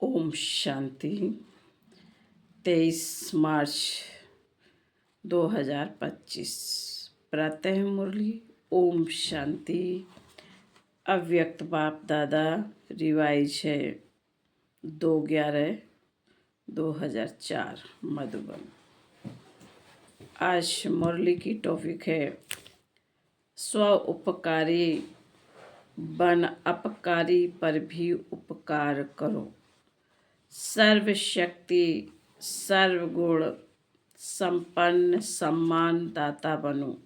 ओम शांति। 23 मार्च 2025 प्रातः मुरली। ओम शांति। अव्यक्त बाप दादा रिवाइज है 2/11/2004 मधुबन। आज मुरली की टॉपिक है स्व उपकारी बन अपकारी पर भी उपकार करो। सर्वशक्ति सर्वगुण संपन्न सम्मान दाता बनो।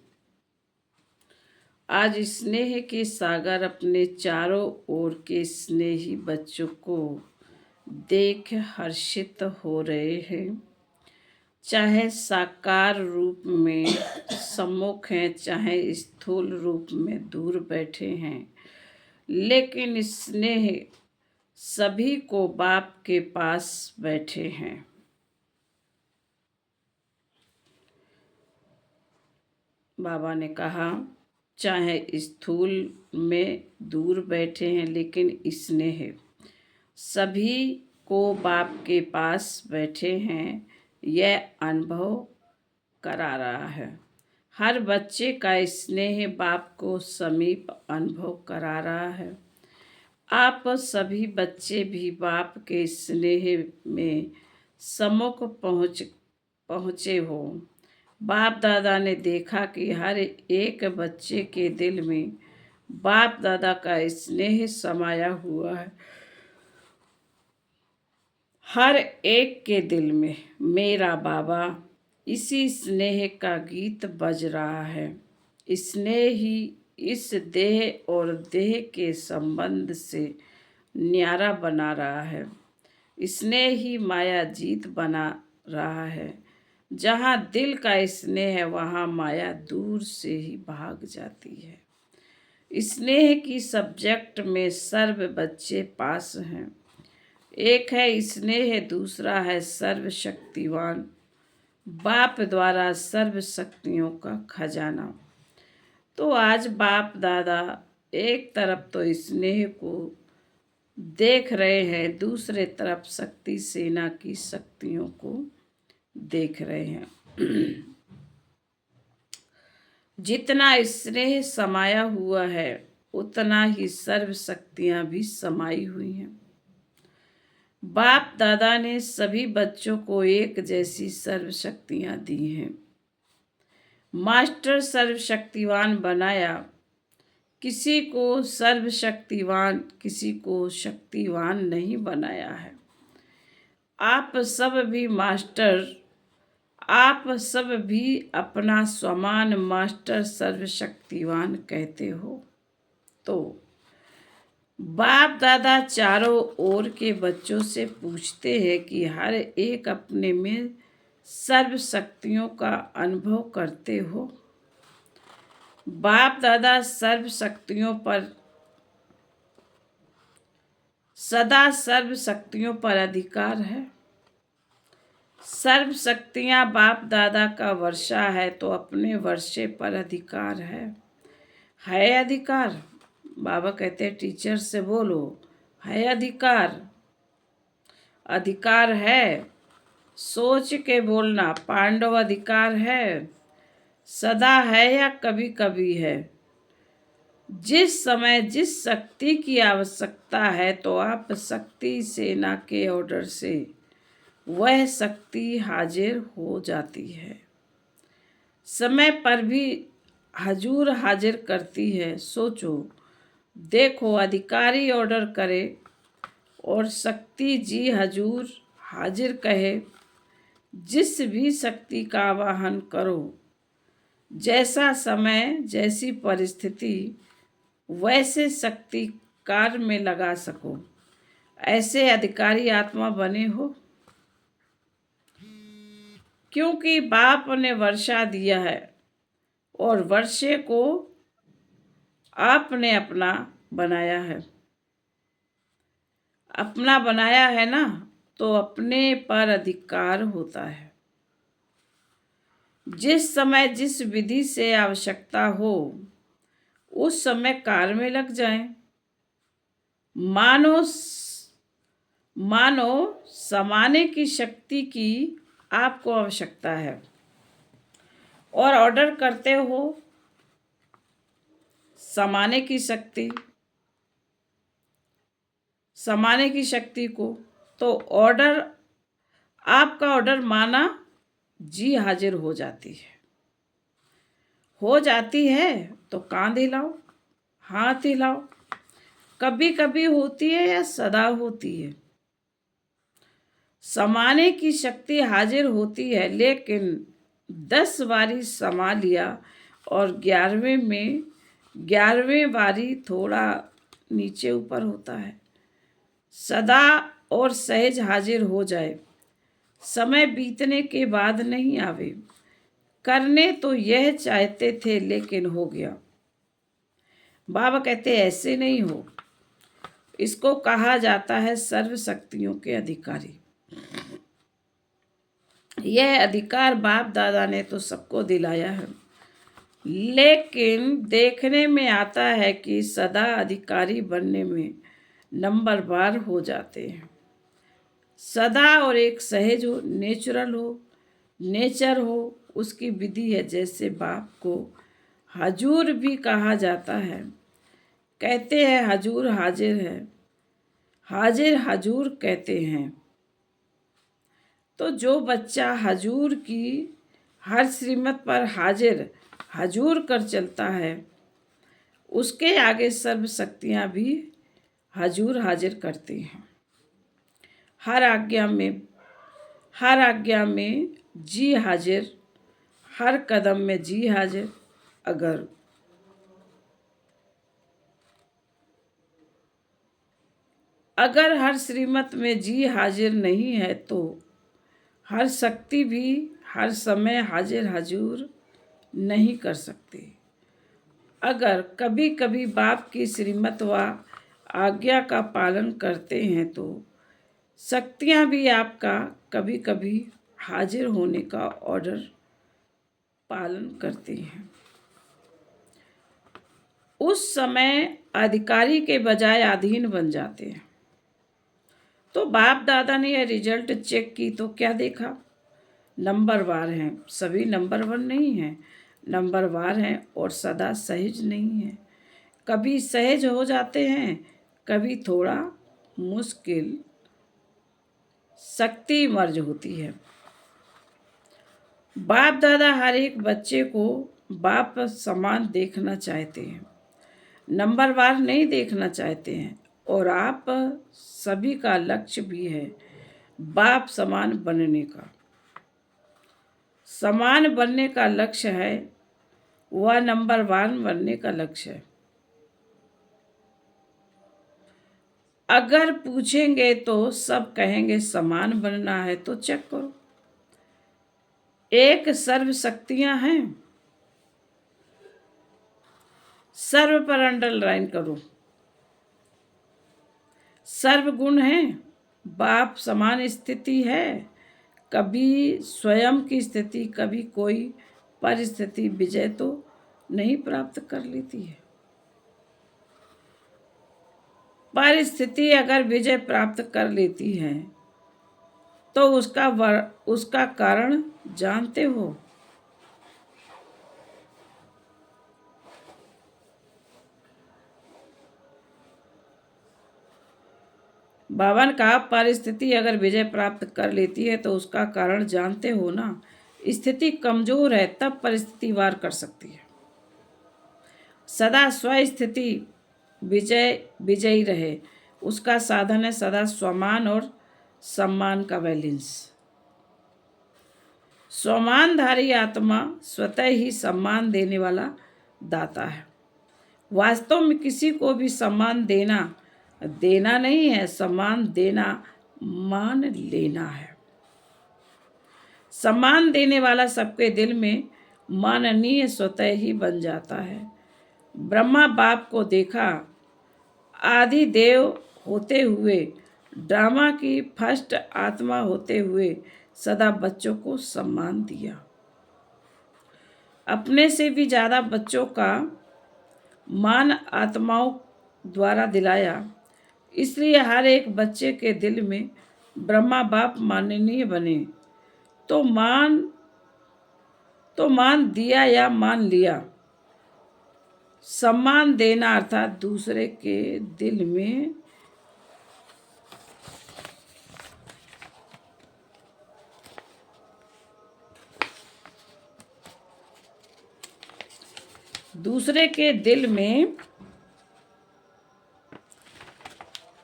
आज स्नेह के सागर अपने चारों ओर के स्नेही बच्चों को देख हर्षित हो रहे हैं। चाहे साकार रूप में सम्मुख हैं, चाहे स्थूल रूप में दूर बैठे हैं, लेकिन स्नेह सभी को बाप के पास बैठे हैं। बाबा ने कहा चाहे स्थूल में दूर बैठे हैं, लेकिन स्नेह सभी को बाप के पास बैठे हैं, यह अनुभव करा रहा है। हर बच्चे का स्नेह बाप को समीप अनुभव करा रहा है। आप सभी बच्चे भी बाप के स्नेह में सम्मुख पहुँचे हो। बाप दादा ने देखा कि हर एक बच्चे के दिल में बाप दादा का स्नेह समाया हुआ है। हर एक के दिल में मेरा बाबा, इसी स्नेह का गीत बज रहा है। स्नेह ही इस देह और देह के संबंध से न्यारा बना रहा है। स्नेह ही माया जीत बना रहा है। जहाँ दिल का स्नेह है, वहाँ माया दूर से ही भाग जाती है। स्नेह की सब्जेक्ट में सर्व बच्चे पास हैं। एक है स्नेह, दूसरा है सर्वशक्तिवान बाप द्वारा सर्व शक्तियों का खजाना। तो आज बाप दादा एक तरफ तो स्नेह को देख रहे हैं, दूसरे तरफ शक्ति सेना की शक्तियों को देख रहे हैं। जितना स्नेह समाया हुआ है, उतना ही सर्व शक्तियां भी समाई हुई हैं। बाप दादा ने सभी बच्चों को एक जैसी सर्व शक्तियां दी हैं। मास्टर सर्वशक्तिवान बनाया, किसी को सर्वशक्तिवान, किसी को शक्तिवान नहीं बनाया है। आप सब भी मास्टर, आप सब भी अपना समान मास्टर सर्वशक्तिवान कहते हो। तो बाप दादा चारों ओर के बच्चों से पूछते हैं कि हर एक अपने में सर्व शक्तियों का अनुभव करते हो। बाप दादा सर्व शक्तियों पर सदा सर्व शक्तियों पर अधिकार है। सर्व शक्तियाँ बाप दादा का वर्षा है, तो अपने वर्षे पर अधिकार है अधिकार। बाबा कहते हैं टीचर से बोलो, है अधिकार, अधिकार है। सोच के बोलना, पांडव अधिकार है, सदा है या कभी कभी है। जिस समय जिस शक्ति की आवश्यकता है, तो आप शक्ति सेना के ऑर्डर से वह शक्ति हाजिर हो जाती है। समय पर भी हजूर हाजिर करती है। सोचो, देखो, अधिकारी ऑर्डर करे और शक्ति जी हजूर हाजिर कहे, जिस भी शक्ति का आवाहन करो, जैसा समय जैसी परिस्थिति वैसे शक्ति कार्य में लगा सको, ऐसे अधिकारी आत्मा बने हो। क्योंकि बाप ने वर्षा दिया है और वर्षे को आपने अपना बनाया है। अपना बनाया है ना, तो अपने पर अधिकार होता है। जिस समय जिस विधि से आवश्यकता हो, उस समय कार्य में लग जाएं। मानो समाने की शक्ति की आपको आवश्यकता है और ऑर्डर करते हो समाने की शक्ति को, तो आपका ऑर्डर माना जी हाजिर हो जाती है। तो कांध हिलाओ, हाथ हिलाओ। कभी कभी होती है या सदा होती है। समाने की शक्ति हाजिर होती है, लेकिन 10 बारी समा लिया और 11वें बारी थोड़ा नीचे ऊपर होता है। सदा और सहज हाजिर हो जाए, समय बीतने के बाद नहीं आवे। करने तो यह चाहते थे लेकिन हो गया। बाबा कहते ऐसे नहीं हो। इसको कहा जाता है सर्व शक्तियों के अधिकारी। यह अधिकार बाप दादा ने तो सबको दिलाया है, लेकिन देखने में आता है कि सदा अधिकारी बनने में नंबरवार हो जाते हैं। सदा और एक सहज हो, नेचर हो, उसकी विधि है। जैसे बाप को हजूर भी कहा जाता है। कहते हैं हजूर हाजिर है, हाजिर हजूर कहते हैं। तो जो बच्चा हजूर की हर श्रीमत पर हाजिर हजूर कर चलता है, उसके आगे सर्व शक्तियाँ भी हजूर हाजिर करती हैं। हर आज्ञा में जी हाजिर, हर कदम में जी हाजिर। अगर हर श्रीमत में जी हाजिर नहीं है तो हर शक्ति भी हर समय हाजिर हजूर नहीं कर सकती। अगर कभी कभी बाप की श्रीमत व आज्ञा का पालन करते हैं तो शक्तियाँ भी आपका कभी कभी हाजिर होने का ऑर्डर पालन करती हैं। उस समय अधिकारी के बजाय अधीन बन जाते हैं। तो बाप दादा ने यह रिजल्ट चेक की तो क्या देखा? नंबरवार हैं, सभी नंबर 1 नहीं हैं, नंबरवार हैं और सदा सहज नहीं है। कभी सहज हो जाते हैं, कभी थोड़ा मुश्किल। शक्ति मर्ज होती है। बाप दादा हर एक बच्चे को बाप समान देखना चाहते हैं, नंबरवार नहीं देखना चाहते हैं। और आप सभी का लक्ष्य भी है बाप समान बनने का। समान बनने का लक्ष्य है, वह नंबरवार बनने का लक्ष्य है। अगर पूछेंगे तो सब कहेंगे समान बनना है, तो चेक करो। एक सर्व शक्तियां हैं, सर्व पर अंडरलाइन करो। सर्व गुण है, बाप समान स्थिति है। कभी स्वयं की स्थिति, कभी कोई परिस्थिति विजय तो नहीं प्राप्त कर लेती है। परिस्थिति अगर विजय प्राप्त कर लेती है तो उसका कारण जानते हो? बाबा ने कहा परिस्थिति अगर विजय प्राप्त कर लेती है तो उसका कारण जानते हो ना। स्थिति कमजोर है तब परिस्थिति वार कर सकती है। सदा स्वस्थिति विजयी रहे, उसका साधन है सदा स्वमान और सम्मान का बैलेंस। स्वमानधारी आत्मा स्वतः ही सम्मान देने वाला दाता है। वास्तव में किसी को भी सम्मान देना नहीं है, सम्मान देना मान लेना है। सम्मान देने वाला सबके दिल में माननीय स्वतः ही बन जाता है। ब्रह्मा बाप को देखा, आदि देव होते हुए, ड्रामा की फर्स्ट आत्मा होते हुए सदा बच्चों को सम्मान दिया। अपने से भी ज़्यादा बच्चों का मान आत्माओं द्वारा दिलाया। इसलिए हर एक बच्चे के दिल में ब्रह्मा बाप माननीय बने। तो मान दिया या मान लिया। सम्मान देना अर्थात दूसरे के दिल में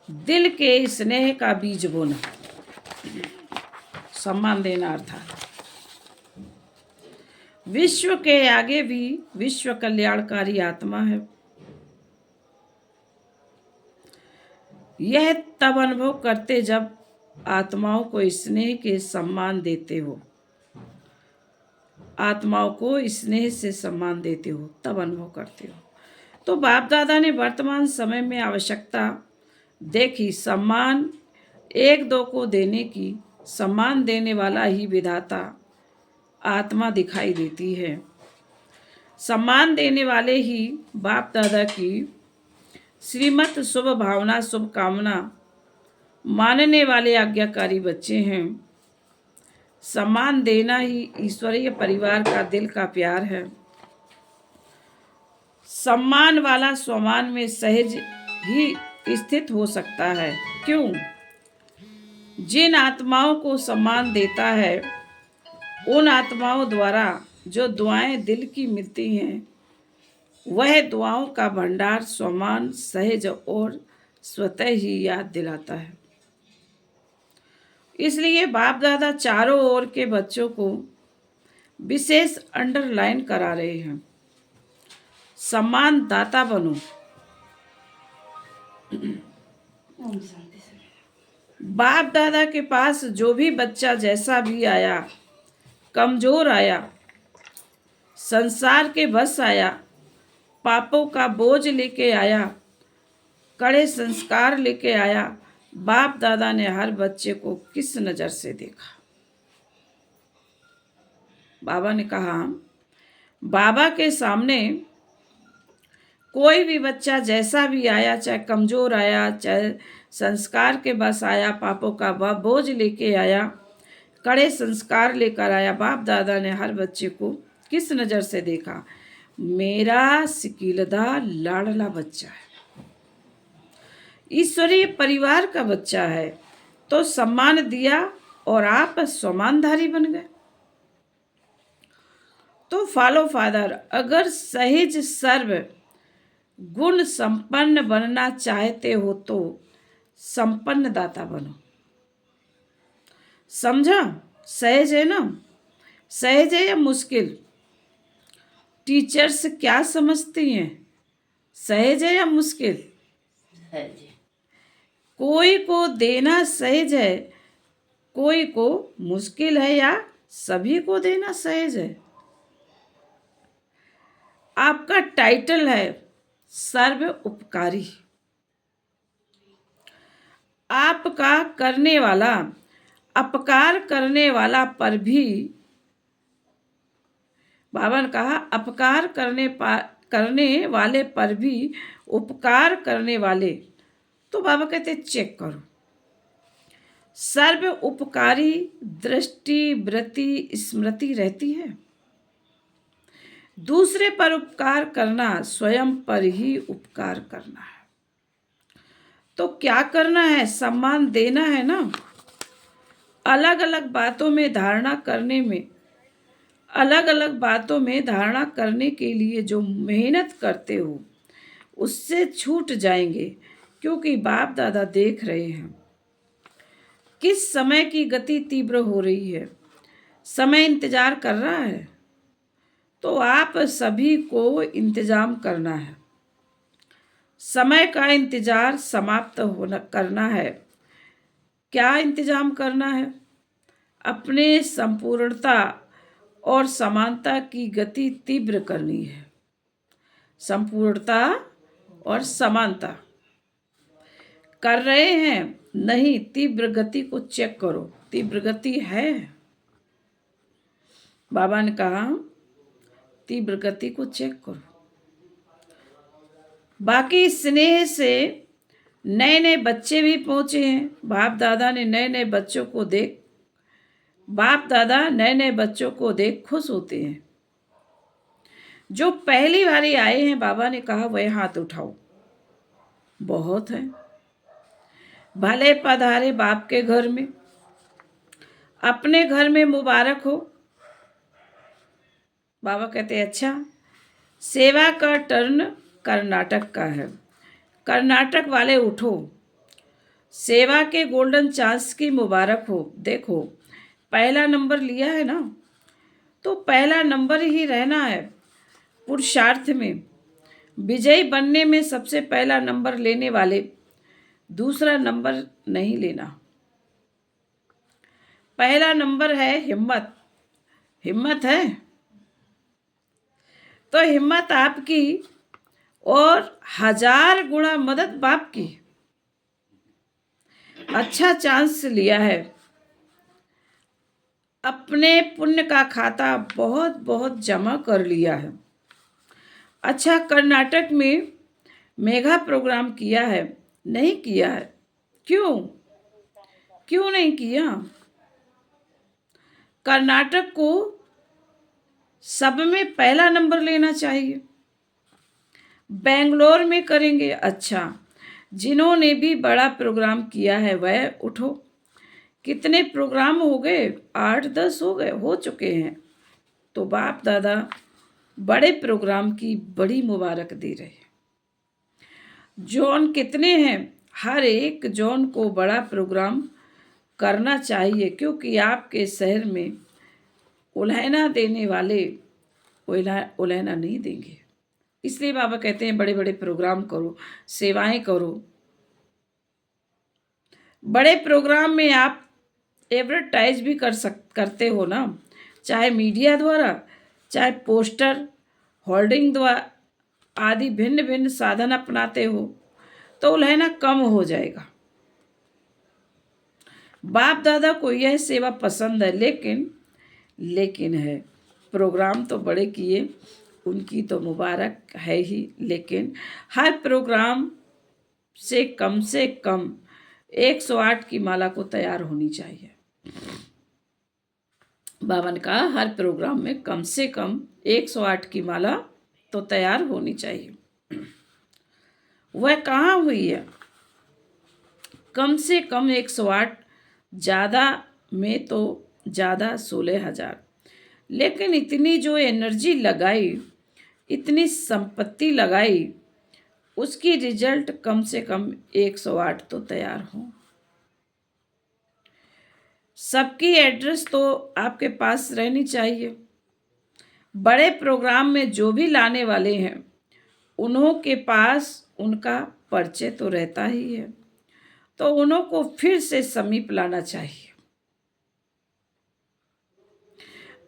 दिल के स्नेह का बीज बोना। सम्मान देना अर्थात विश्व के आगे भी विश्व कल्याणकारी आत्मा है। यह तब अनुभव करते जब आत्माओं को स्नेह के सम्मान देते हो। आत्माओं को स्नेह से सम्मान देते हो तब अनुभव करते हो। तो बाप दादा ने वर्तमान समय में आवश्यकता देखी सम्मान एक दो को देने की। सम्मान देने वाला ही विधाता आत्मा दिखाई देती है। सम्मान देने वाले ही बाप दादा की श्रीमत शुभ भावना शुभ कामना मानने वाले आज्ञाकारी बच्चे हैं। सम्मान देना ही ईश्वरीय परिवार का दिल का प्यार है। सम्मान वाला स्वमान में सहज ही स्थित हो सकता है। क्यों? जिन आत्माओं को सम्मान देता है उन आत्माओं द्वारा जो दुआएं दिल की मिलती हैं वह दुआओं का भंडार स्वमान सहज और स्वतः ही याद दिलाता है। इसलिए बाप दादा चारों ओर के बच्चों को विशेष अंडरलाइन करा रहे हैं। सम्मान दाता बनो। बाप दादा के पास जो भी बच्चा जैसा भी आया, कमजोर आया, संसार के बस आया, पापों का बोझ लेके आया, कड़े संस्कार लेके आया, बाप दादा ने हर बच्चे को किस नजर से देखा? बाबा ने कहा, बाबा के सामने कोई भी बच्चा जैसा भी आया, चाहे कमजोर आया, चाहे संस्कार के बस आया, पापों का बोझ लेके आया, कड़े संस्कार लेकर आया, बाप दादा ने हर बच्चे को किस नज़र से देखा? मेरा सिकीलदा लाडला बच्चा है, ईश्वरीय परिवार का बच्चा है। तो सम्मान दिया और आप सम्मानधारी बन गए। तो फॉलो फादर, अगर सहज सर्व गुण संपन्न बनना चाहते हो तो संपन्न दाता बनो। समझा? सहज है ना? सहज है या मुश्किल? टीचर्स क्या समझती हैं? सहज है या मुश्किल? सहज। कोई को देना सहज है, कोई को मुश्किल है, या सभी को देना सहज है? आपका टाइटल है सर्व उपकारी। आपका करने वाला, अपकार करने वाला पर भी, बाबा ने कहा अपकार करने वाले पर भी उपकार करने वाले। तो बाबा कहते चेक करो। सर्व उपकारी दृष्टि वृत्ति स्मृति रहती है। दूसरे पर उपकार करना स्वयं पर ही उपकार करना है। तो क्या करना है? सम्मान देना है ना। अलग अलग बातों में धारणा करने में, अलग अलग बातों में धारणा करने के लिए जो मेहनत करते हो उससे छूट जाएंगे, क्योंकि बाप दादा देख रहे हैं किस समय की गति तीव्र हो रही है। समय इंतजार कर रहा है। तो आप सभी को इंतजाम करना है। समय का इंतजार समाप्त करना है। क्या इंतजाम करना है? अपने संपूर्णता और समानता की गति तीव्र करनी है। संपूर्णता और समानता कर रहे हैं? नहीं, तीव्र गति को चेक करो। तीव्र गति है? बाबा ने कहा तीव्र गति को चेक करो। बाकी स्नेह से नए नए बच्चे भी पहुंचे हैं। बाप दादा नए नए बच्चों को देख खुश होते हैं। जो पहली बारी आए हैं, बाबा ने कहा वह हाथ उठाओ। बहुत है। भले पधारे बाप के घर में, अपने घर में मुबारक हो। बाबा कहते अच्छा, सेवा का टर्न कर्नाटक का है। कर्नाटक वाले उठो, सेवा के गोल्डन चांस की मुबारक हो। देखो, पहला नंबर लिया है ना, तो पहला नंबर ही रहना है। पुरुषार्थ में विजयी बनने में सबसे पहला नंबर लेने वाले दूसरा नंबर नहीं लेना। पहला नंबर है हिम्मत। हिम्मत है तो हिम्मत आपकी और 1000 गुना मदद बाप की। अच्छा चांस लिया है। अपने पुण्य का खाता बहुत बहुत जमा कर लिया है। अच्छा, कर्नाटक में मेगा प्रोग्राम किया है? नहीं किया है। क्यों नहीं किया? कर्नाटक को सब में पहला नंबर लेना चाहिए। बेंगलोर में करेंगे? अच्छा, जिन्होंने भी बड़ा प्रोग्राम किया है वह उठो। कितने प्रोग्राम हो गए? 8-10 हो चुके हैं। तो बाप दादा बड़े प्रोग्राम की बड़ी मुबारक दे रहे हैं। जोन कितने हैं? हर एक जोन को बड़ा प्रोग्राम करना चाहिए, क्योंकि आपके शहर में उलहना देने वाले उलहना नहीं देंगे। इसलिए बाबा कहते हैं बड़े बड़े प्रोग्राम करो, सेवाएं करो। बड़े प्रोग्राम में आप एडवर्टाइज भी करते हो ना, चाहे मीडिया द्वारा, चाहे पोस्टर, होर्डिंग द्वारा आदि भिन्न भिन्न साधन अपनाते हो, तो उलहना कम हो जाएगा। बाप दादा को यह सेवा पसंद है, लेकिन है प्रोग्राम तो बड़े किए, उनकी तो मुबारक है ही, लेकिन हर प्रोग्राम से कम 108 की माला को तैयार होनी चाहिए। बाबा ने कहा हर प्रोग्राम में कम से कम 108 की माला तो तैयार होनी चाहिए। वह कहाँ हुई है? कम से कम 108, ज़्यादा में तो ज़्यादा 16,000। लेकिन इतनी जो एनर्जी लगाई, इतनी संपत्ति लगाई, उसकी रिजल्ट कम से कम 108 तो तैयार हो। सबकी एड्रेस तो आपके पास रहनी चाहिए। बड़े प्रोग्राम में जो भी लाने वाले हैं, उन्हों के पास उनका परिचय तो रहता ही है, तो उन्हों को फिर से समीप लाना चाहिए।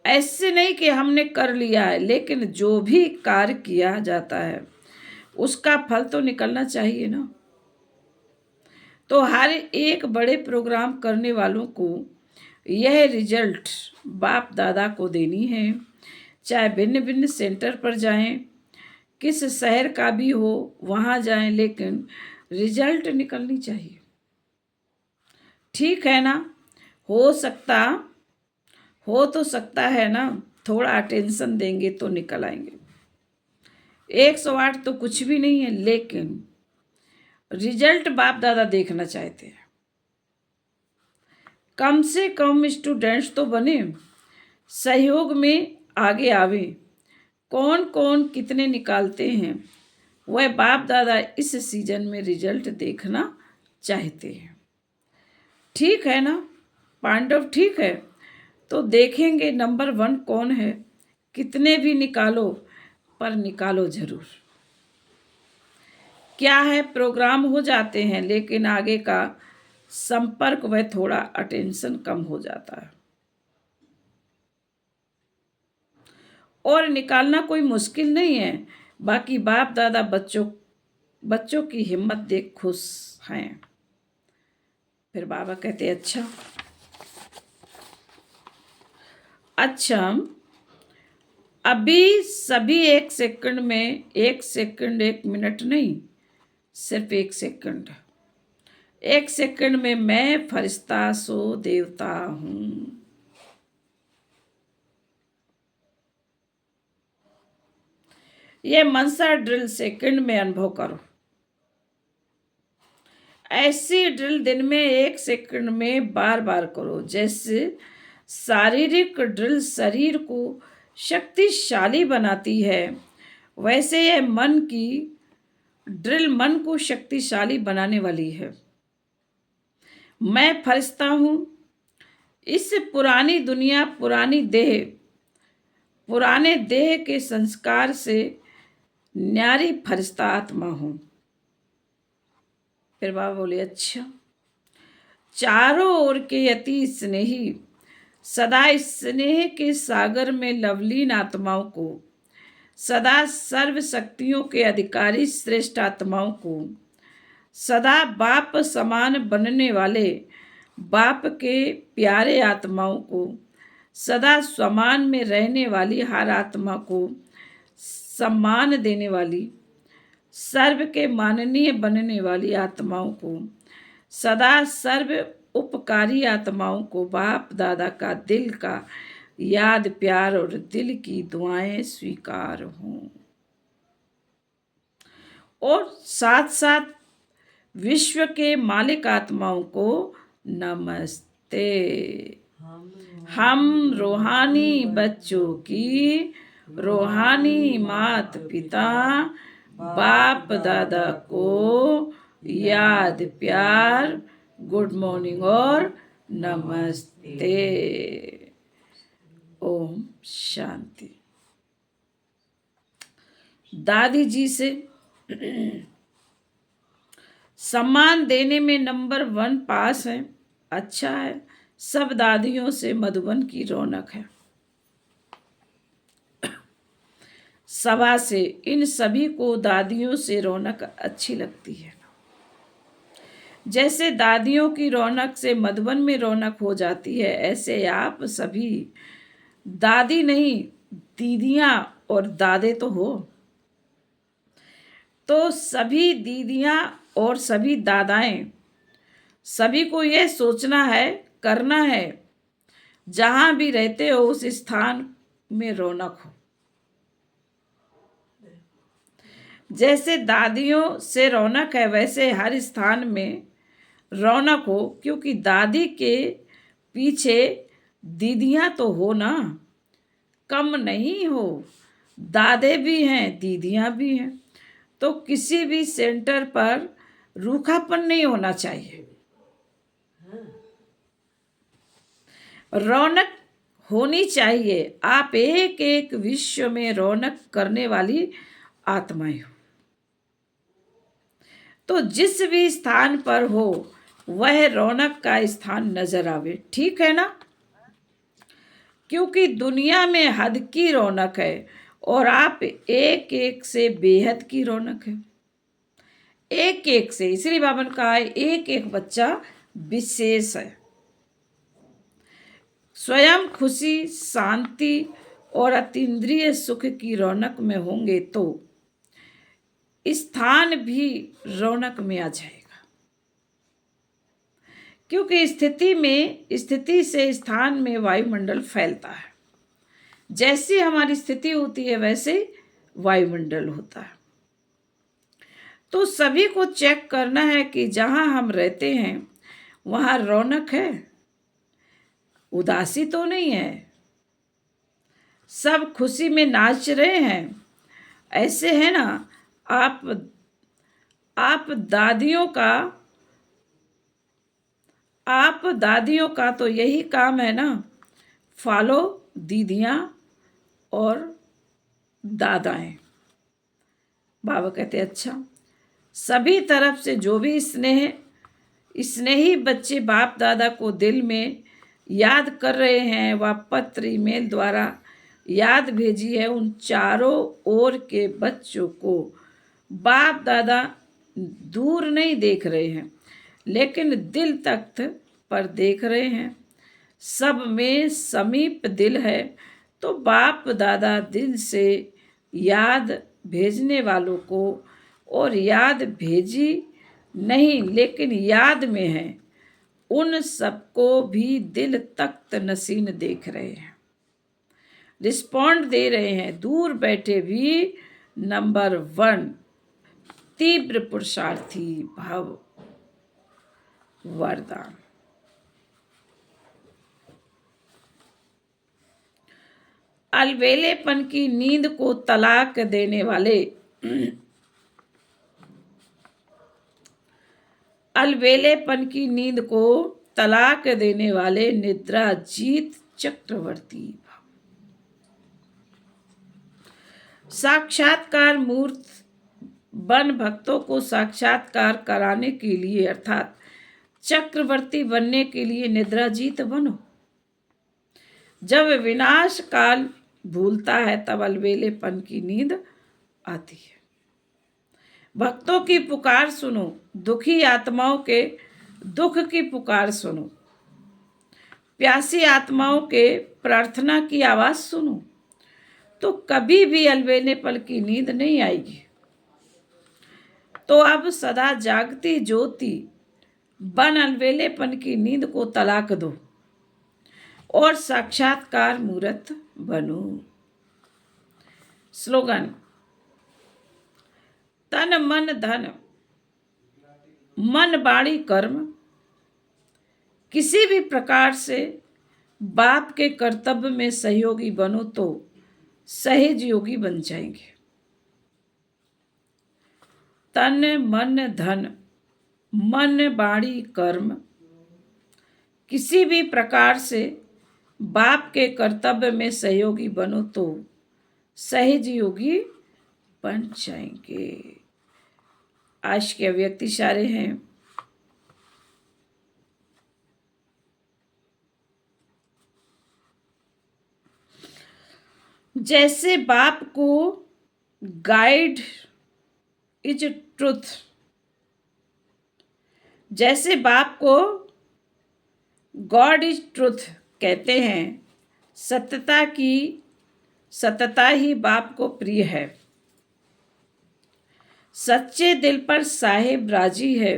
ऐसे नहीं कि हमने कर लिया है, लेकिन जो भी कार्य किया जाता है उसका फल तो निकलना चाहिए ना। तो हर एक बड़े प्रोग्राम करने वालों को यह रिजल्ट बाप दादा को देनी है। चाहे भिन्न भिन्न सेंटर पर जाएं, किस शहर का भी हो वहाँ जाएं, लेकिन रिजल्ट निकलनी चाहिए। ठीक है ना? हो तो सकता है ना, थोड़ा अटेंशन देंगे तो निकल आएंगे। 108 तो कुछ भी नहीं है, लेकिन रिजल्ट बाप दादा देखना चाहते हैं। कम से कम स्टूडेंट्स तो बने, सहयोग में आगे आवे। कौन कौन कितने निकालते हैं, वह बाप दादा इस सीजन में रिजल्ट देखना चाहते हैं। ठीक है ना पांडव? ठीक है, तो देखेंगे नंबर 1 कौन है। कितने भी निकालो, पर निकालो जरूर। क्या है, प्रोग्राम हो जाते हैं, लेकिन आगे का संपर्क वह थोड़ा अटेंशन कम हो जाता है। और निकालना कोई मुश्किल नहीं है। बाकी बाप दादा बच्चों की हिम्मत देख खुश हैं। फिर बाबा कहते अच्छा, अभी सभी 1 सेकंड में, 1 सेकंड 1 मिनट नहीं, सिर्फ 1 सेकंड एक सेकंड में मैं फरिश्ता सो देवता हूं। ये मनसा ड्रिल सेकंड में अनुभव करो। ऐसी ड्रिल दिन में 1 सेकंड में बार बार करो। जैसे शारीरिक ड्रिल शरीर को शक्तिशाली बनाती है, वैसे यह मन की ड्रिल मन को शक्तिशाली बनाने वाली है। मैं फरिश्ता हूं। इस पुरानी दुनिया, पुराने देह के संस्कार से न्यारी फरिश्ता आत्मा हूं। फिर बाबा बोले, अच्छा, चारों ओर के अति स्नेही, सदा स्नेह के सागर में लवलीन आत्माओं को, सदा सर्व शक्तियों के अधिकारी श्रेष्ठ आत्माओं को, सदा बाप समान बनने वाले बाप के प्यारे आत्माओं को, सदा स्वमान में रहने वाली हर आत्मा को सम्मान देने वाली, सर्व के माननीय बनने वाली आत्माओं को, सदा सर्व उपकारी आत्माओं को बाप दादा का दिल का याद, प्यार और दिल की दुआएं स्वीकार हों। और साथ साथ विश्व के मालिक आत्माओं को नमस्ते। हम रूहानी बच्चों की रूहानी माता पिता बाप दादा को याद, प्यार, गुड मॉर्निंग और नमस्ते। ओम शांति। दादी जी से सम्मान देने में नंबर 1 पास है। अच्छा है। सब दादियों से मधुबन की रौनक है। सभा से इन सभी को दादियों से रौनक अच्छी लगती है। जैसे दादियों की रौनक से मधुबन में रौनक हो जाती है, ऐसे आप सभी दादी नहीं, दीदियां और दादे तो हो। तो सभी दीदियां और सभी दादाएं, सभी को यह सोचना है, करना है, जहां भी रहते हो उस स्थान में रौनक हो। जैसे दादियों से रौनक है, वैसे हर स्थान में रौनक हो, क्योंकि दादी के पीछे दीदियां तो हो ना, कम नहीं हो। दादे भी हैं, दीदियां भी हैं। तो किसी भी सेंटर पर रूखापन नहीं होना चाहिए। रौनक होनी चाहिए। आप एक एक विश्व में रौनक करने वाली आत्माएं हो। तो जिस भी स्थान पर हो वह रौनक का स्थान नजर आवे। ठीक है ना? क्योंकि दुनिया में हद की रौनक है और आप एक एक से बेहद की रौनक है। एक एक से, इसलिए बाबा ने कहा है एक एक बच्चा विशेष है। स्वयं खुशी, शांति और अतीन्द्रिय सुख की रौनक में होंगे तो स्थान भी रौनक में आ जाएगा। क्योंकि स्थिति से स्थान में वायुमंडल फैलता है। जैसी हमारी स्थिति होती है वैसे वायुमंडल होता है। तो सभी को चेक करना है कि जहां हम रहते हैं वहां रौनक है, उदासी तो नहीं है, सब खुशी में नाच रहे हैं, ऐसे है ना। आप दादियों का तो यही काम है ना, फॉलो दीदियां और दादाएं। बाबा कहते अच्छा, सभी तरफ से जो भी स्नेही बच्चे बाप दादा को दिल में याद कर रहे हैं, वह पत्र ईमेल द्वारा याद भेजी है। उन चारों ओर के बच्चों को बाप दादा दूर नहीं देख रहे हैं, लेकिन दिल तख्त पर देख रहे हैं। सब में समीप दिल है। तो बाप दादा दिल से याद भेजने वालों को और याद भेजी नहीं, लेकिन याद में है। उन सबको भी दिल तख्त नसीन देख रहे हैं, रिस्पॉन्ड दे रहे हैं। दूर बैठे भी नंबर 1 तीव्र पुरुषार्थी भाव वरदान। अलबेलेपन की नींद को तलाक देने वाले अलबेलेपन की नींद को तलाक देने वाले निद्रा जीत चक्रवर्ती भाव। साक्षात्कार मूर्त बन भक्तों को साक्षात्कार कराने के लिए अर्थात चक्रवर्ती बनने के लिए निद्रा जीत बनो। जब विनाश काल भूलता है तब अलबेलेपन की नींद आती है। भक्तों की पुकार सुनो, दुखी आत्माओं के दुख की पुकार सुनो, प्यासी आत्माओं के प्रार्थना की आवाज सुनो, तो कभी भी अलबेलेपन की नींद नहीं आएगी। तो अब सदा जागती ज्योति बन अलबेलेपन की नींद को तलाक दो और साक्षात्कार मूर्त बनो। स्लोगन: तन मन धन, मन वाणी कर्म, किसी भी प्रकार से बाप के कर्तव्य में सहयोगी बनो तो सहज योगी बन जाएंगे। तन मन धन, मन वाणी कर्म, किसी भी प्रकार से बाप के कर्तव्य में सहयोगी बनो तो सहज योगी बन जाएंगे। आज के अव्यक्त इशारे हैं। जैसे बाप को गाइड इज ट्रुथ, जैसे बाप को गॉड इज ट्रुथ कहते हैं, सत्यता ही बाप को प्रिय है। सच्चे दिल पर साहिब राजी है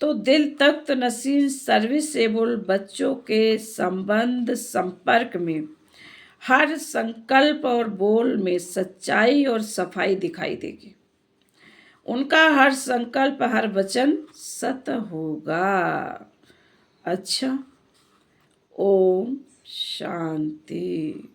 तो दिल तख्त नसीन सर्विसेबल बच्चों के संबंध संपर्क में हर संकल्प और बोल में सच्चाई और सफाई दिखाई देगी। उनका हर संकल्प हर वचन सत्य होगा। अच्छा, ओम शांति।